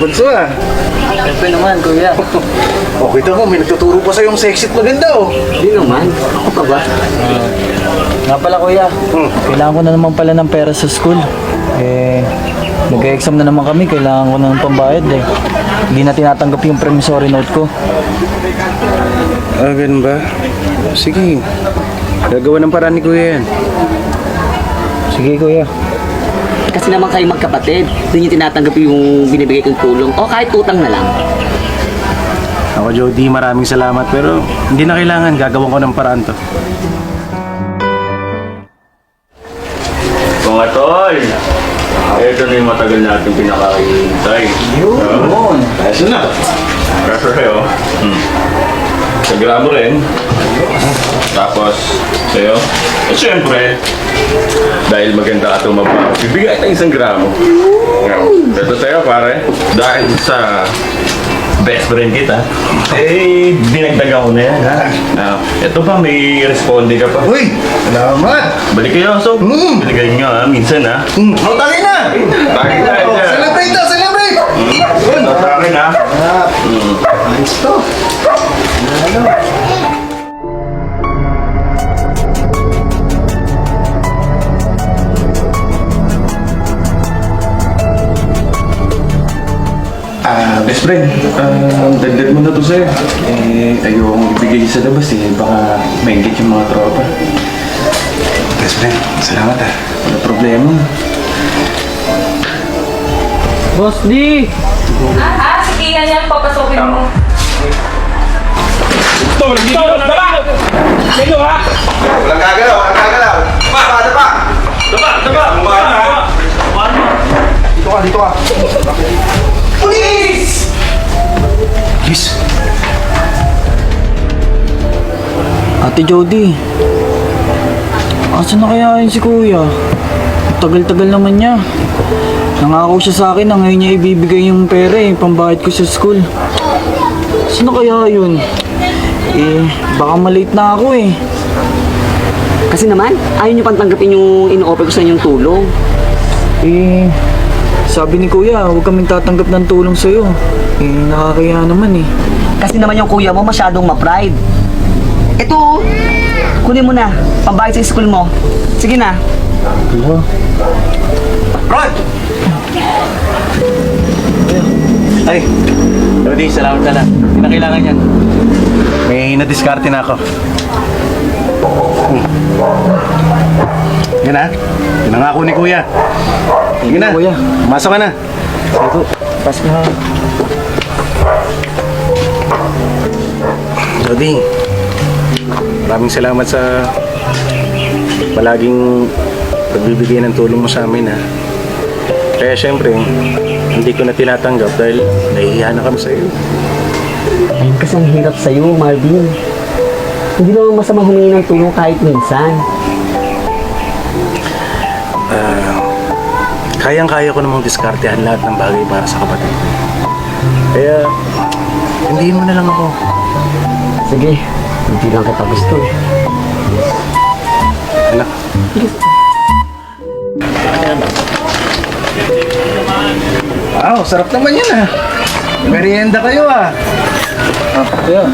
bunso ah. Siyempre naman, kuya. O, kita mo, may nagtuturo pa sa'yo yung sexy at maganda oh. Hindi naman. Ako pa ba? Nga pala, kuya. Kailangan ko na naman pala ng pera sa school. Nag-exam na naman kami. Kailangan ko na ng pambayad eh. Hindi na tinatanggap yung promissory note ko. Ah, ganun ba? Sige. Gagawa ng paraan ni Kuya yan. Sige, kuya. Kasi naman kayo magkapatid, hindi nyo tinatanggap yung binibigay kong tulong. O kahit utang na lang. Ako, Jody, maraming salamat. Pero hindi na kailangan. Gagawan ko ng paraan to. Mga tol, ito na yung matagal natin pinakahihintay. Yun. Ayos na. Sa'yo. Sa grabo rin. Tapos, sa'yo. At syempre, dahil maganda ka tumaba, bibigay tayo 1 gramo. Ito sa'yo, pare. Dahil sa best friend kita, dinagdagan ko na yan, ha? Ito pa, may responde ka pa. Uy! Salamat! Balik kayo, so. Binigay nyo, ha? Minsan, ha? O, tayo na! Tayo na, Oh, celebrate na! Celebrate! Ito sa akin, ha? Ayos to! Best friend, dagdag mo na to sa'yo. Ayokong ibigay sa labas baka maingit yung mga tropa. Best friend, salamat Wala problema. Boss D! Sige na yan, papasokin mo. Walang gagalaw, walang gagalaw. Pa! Dito ka. Police! Please. Ate Jody. Asan na kaya yun si kuya? Tagal-tagal naman niya. Nangako siya sa akin na ngayon niya ibibigay yung pera pambayad ko sa school. Saan na kaya yun? Baka malate na ako Kasi naman, ayaw nyo pang tanggapin yung ino-offer ko sa inyong tulong. Sabi ni kuya, huwag kaming tatanggap ng tulong sa'yo. Nakakaya naman Kasi naman yung kuya mo masyadong ma-pride. Ito, kunin mo na, pambayad sa school mo. Sige na. Rod! Ay, Rudy, salamat na lang. Hindi na kailangan yan. May nadiskarte na ako. Yan Pinangako ni Kuya. Sige na, Kuya. Pumasok ka na. Ito, pas na. Rudy, maraming salamat sa palaging pagbibigay ng tulong mo sa amin Kaya syempre, hindi ko na tinatanggap dahil nahihiya na kami sa iyo. Ayun kasi ang hirap sa'yo, Marvin. Hindi naman masama humingi ng tulong kahit minsan. Kayang-kaya ko namang diskartehan lahat ng bagay para sa kapatid ko. Kaya, hindihin mo na lang ako. Sige, hindi lang kita gusto Anak. Wow, sarap naman yan Merienda kayo Kuya.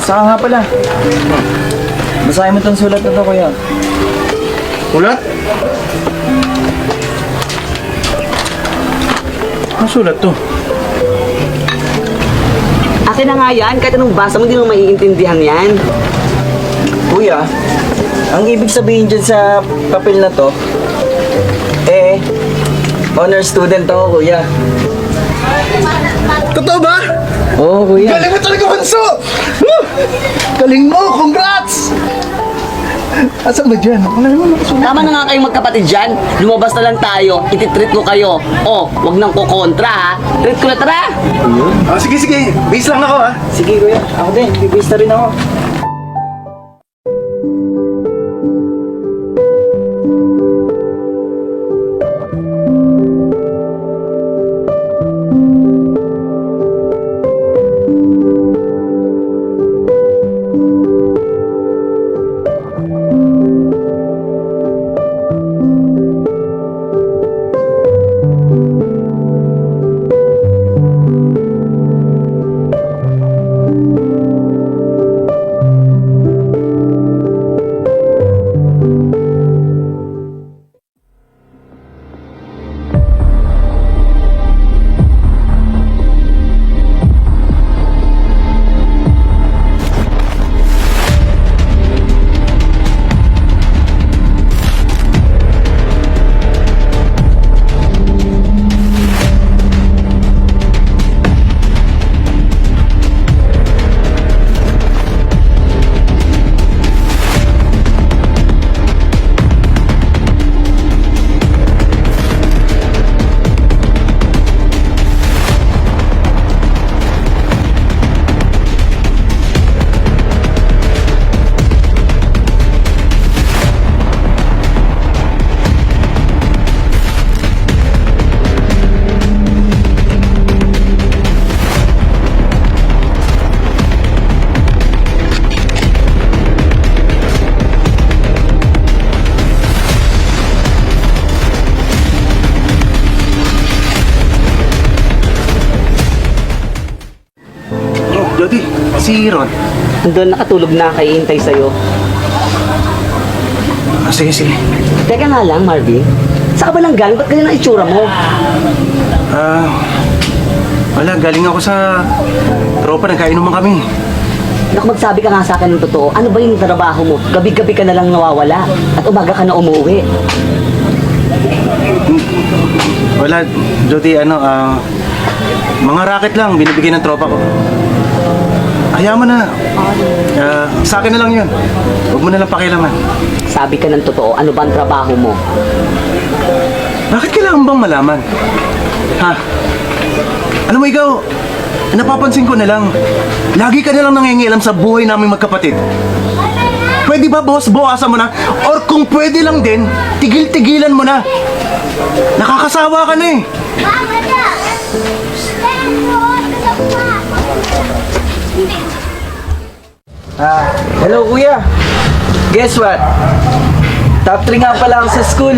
Saka nga pala. Basahin mo itong sulat na to, kuya. Ulat? Ang sulat to? Akin na nga yan, kahit anong basa mo, hindi mo maiintindihan yan. Kuya, ang ibig sabihin dyan sa papel na to, honor student ako, kuya. Totoo ba? Oo, kuya. Galing mo talaga, Banso! Galing mo! Congrats! Asan ba dyan? Wala naman nakasulat. Tama na nga kayong magkapatid dyan. Lumabas na lang tayo, ititreat ko kayo. Wag nang kukontra ha. Treat ko na, tara! Sige. Base lang ako Sige, kuya. Ako din. Bibis na rin ako. Jody, si Ron. Doon nakatulog na, kaiintay sa'yo. Sige, sige. Teka nga lang, Marvin. Saan ka ba lang galing? Ba't ganyan ang itsura mo? Wala, galing ako sa tropa, nagkainuman kami. Naku, magsabi ka nga sa akin ng totoo. Ano ba yung trabaho mo? Gabi-gabi ka na lang nawawala. At umaga ka na umuwi. Wala, Jody, mga racket lang, binibigyan ng tropa ko. Hayaan mo na. Sa akin na lang yun. Huwag mo na lang pakialaman. Sabi ka ng totoo. Ano ba ang trabaho mo? Bakit kailangan bang malaman? Ha? Alam mo ikaw, napapansin ko na lang, lagi ka na lang nangingialam sa buhay naming magkapatid. Pwede ba bawasan mo na? Or kung pwede lang din, tigil-tigilan mo na. Nakakasawa ka na eh. Hello kuya. Guess what? Top 3 nga pala ako sa school.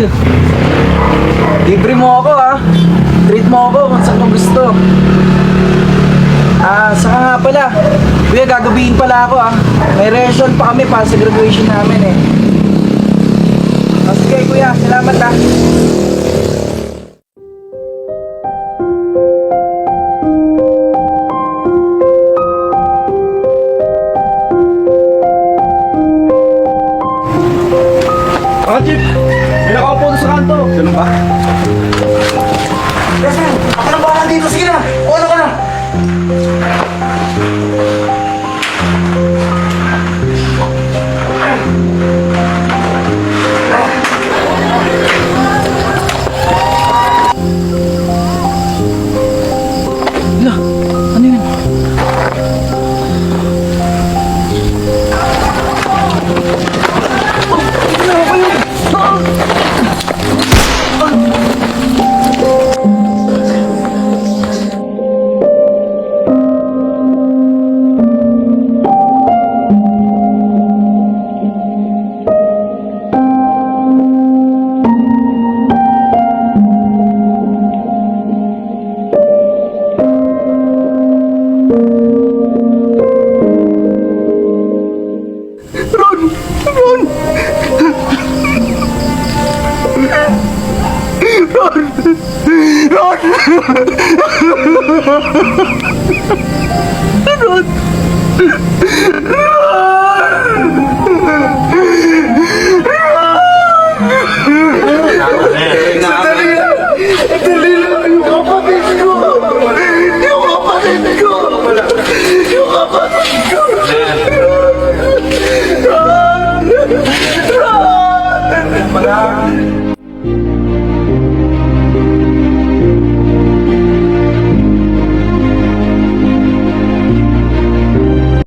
Libre mo ako ha. Treat mo ako kung saan mo gusto. Saka nga pala. Kuya, gagabihin pala ako ha. May rehearsal pa kami para sa graduation namin eh. Sige kuya, salamat ha. Chip! May nakaupo doon sa kanto. Ganun ba? Yes, man! Ako na bahala dito. Sige na! O ano ka na? Ala, ano yun?